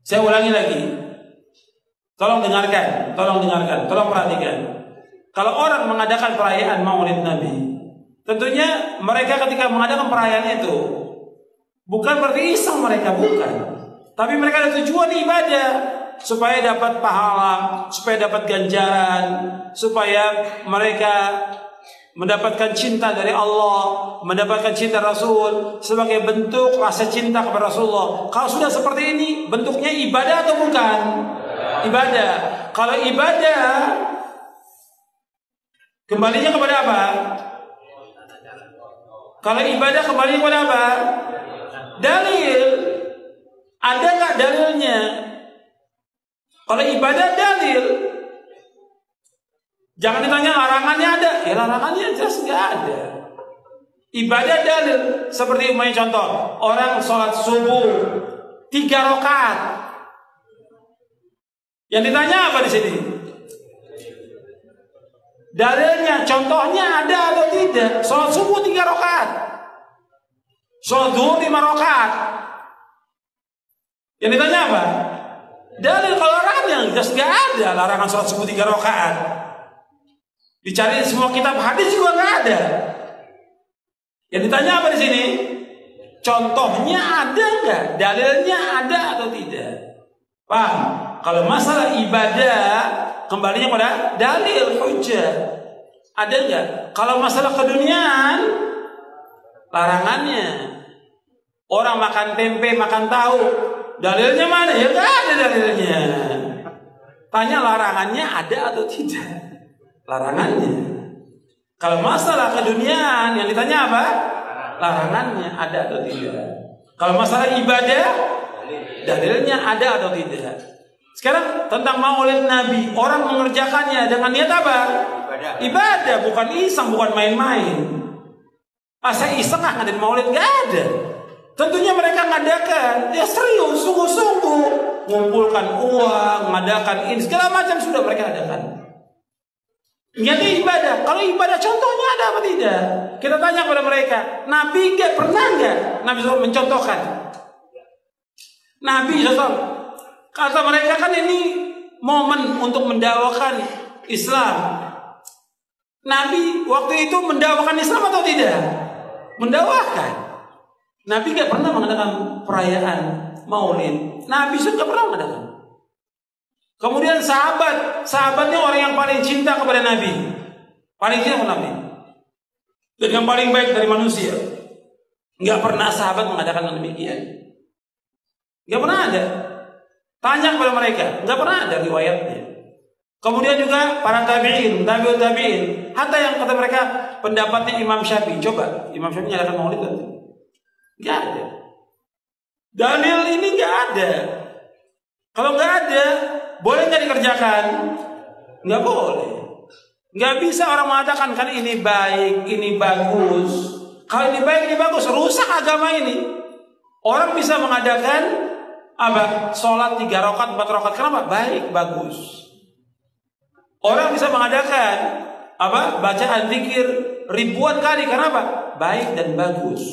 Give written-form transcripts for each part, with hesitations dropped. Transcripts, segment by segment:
Saya ulangi lagi. Tolong dengarkan, tolong perhatikan. Kalau orang mengadakan perayaan Maulid Nabi, tentunya mereka ketika mengadakan perayaan itu bukan berarti iseng mereka, bukan. Tapi mereka ada tujuan ibadah supaya dapat pahala, supaya dapat ganjaran, supaya mereka mendapatkan cinta dari Allah, mendapatkan cinta Rasul sebagai bentuk rasa cinta kepada Rasulullah. Kalau sudah seperti ini, bentuknya ibadah atau bukan? Ibadah. Kalau ibadah, kembalinya kepada apa? Kalau ibadah kembalinya kepada apa? Dalil. Ada nggak dalilnya? Kalau ibadah dalil. Jangan ditanya larangannya ada. Ya larangannya jelas nggak ada. Ibadah dalil. Seperti contoh, orang sholat subuh 3 rakaat. Yang ditanya apa di sini? Dalilnya, contohnya ada atau tidak? Sholat subuh 3 rakaat, sholat zuhur 5 rakaat. Yang ditanya apa? Dalil. Kalau larangan yang jelas nggak ada larangan sholat subuh 3 rakaat. Dicari semua kitab hadis juga nggak ada. Yang ditanya apa di sini? Contohnya ada nggak? Dalilnya ada atau tidak? Paham? Kalau masalah ibadah kembalinya pada dalil, hujjah. Ada nggak? Kalau masalah keduniaan, larangannya. Orang makan tempe, makan tahu, dalilnya mana? Ya nggak ada dalilnya. Tanya larangannya ada atau tidak? Larangannya. Kalau masalah keduniaan yang ditanya apa? Larangannya ada atau tidak? Kalau masalah ibadah, dalilnya ada atau tidak? Sekarang tentang Maulid Nabi, orang mengerjakannya dengan niat apa? Ibadah, bukan iseng, bukan main-main. Saya iseng ngadain Maulid, nggak ada. Tentunya mereka ngadakan, ya serius, sungguh-sungguh, ngumpulkan uang, ngadakan ini, segala macam sudah mereka adakan. Jadi ibadah. Kalau ibadah contohnya ada apa tidak? Kita tanya kepada mereka, Nabi Nabi SAW mencontohkan. Nabi SAW kata mereka kan ini momen untuk mendakwakan Islam. Nabi waktu itu mendakwakan Islam atau tidak? Mendakwakan. Nabi gak pernah mengadakan perayaan Maulid. Nabi sudah gak pernah mengadakan. Kemudian sahabatnya orang yang paling cinta kepada Nabi, paling cinta kepada Nabi, dan yang paling baik dari manusia. Gak pernah sahabat mengadakan demikian. Gak pernah ada. Tanya kepada mereka, nggak pernah ada riwayatnya. Kemudian juga para tabi'in, tabi'ut tabi'in, hatta yang kata mereka pendapatnya Imam Syafi'i. Coba Imam Syafi'i mengadakan Maulid nanti? Nggak ada. Dalil ini nggak ada. Kalau nggak ada, boleh nggak dikerjakan? Nggak boleh. Nggak bisa orang mengatakan kan ini baik, ini bagus. Kalau ini baik, ini bagus, rusak agama ini. Orang bisa mengadakan apa? Sholat 3 rakaat, 4 rakaat. Kenapa? Baik, bagus. Orang bisa mengadakan apa? Bacaan zikir ribuan kali. Kenapa? Baik dan bagus.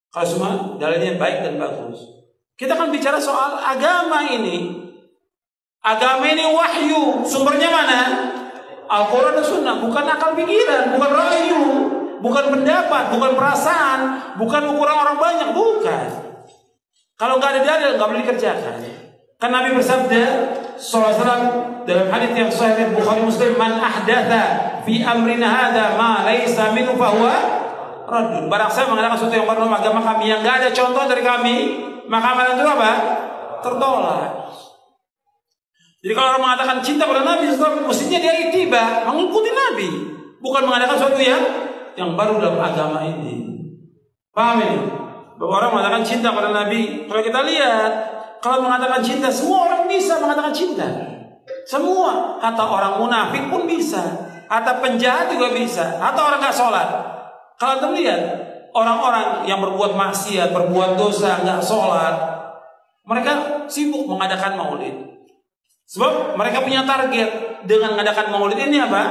Kalau semua dalilnya baik dan bagus. Kita akan bicara soal agama ini. Agama ini wahyu. Sumbernya mana? Al-Quran dan Sunnah. Bukan akal pikiran, bukan rayu, bukan pendapat, bukan perasaan, bukan ukuran orang banyak, bukan. Kalau nggak ada dalil, nggak boleh dikerjakan. Kan Nabi bersabda SAW dalam hadits yang sahih Bukhari Muslim, man ahdatha fi amrina hadza ma laisa minhu fa huwa raddun. Barang saya mengadakan sesuatu yang baru dalam agama kami yang nggak ada contoh dari kami, maka amalan itu apa? Tertolak. Jadi kalau orang mengatakan cinta pada Nabi, mestinya dia ittiba, mengikuti Nabi, bukan mengadakan sesuatu yang baru dalam agama ini. Paham ini? Bahwa orang mengatakan cinta pada Nabi. Kalau kita lihat, kalau mengatakan cinta, semua orang bisa mengatakan cinta. Semua, hatta orang munafik pun bisa, hatta penjahat juga bisa, hatta orang nggak sholat. Kalau kita lihat orang-orang yang berbuat maksiat, berbuat dosa, nggak sholat, mereka sibuk mengadakan Maulid. Sebab mereka punya target dengan mengadakan Maulid ini apa?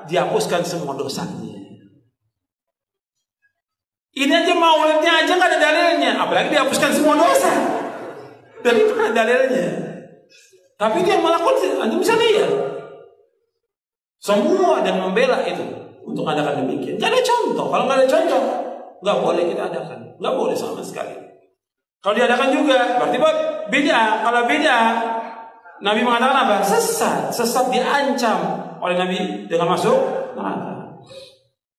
Dihapuskan semua dosanya. Ini aja Maulidnya aja nggak ada dalilnya, apalagi dihapuskan semua dosa. Dari mana dalilnya? Tapi dia melakukan, antum bisa lihat. Semua dan membela itu untuk adakan demikian. Gak ada contoh. Kalau nggak ada contoh, nggak boleh kita adakan. Nggak boleh sama sekali. Kalau diadakan juga, berarti beda. Kalau beda, Nabi mengatakan apa? Sesat. Sesat diancam oleh Nabi dengan masuk neraka.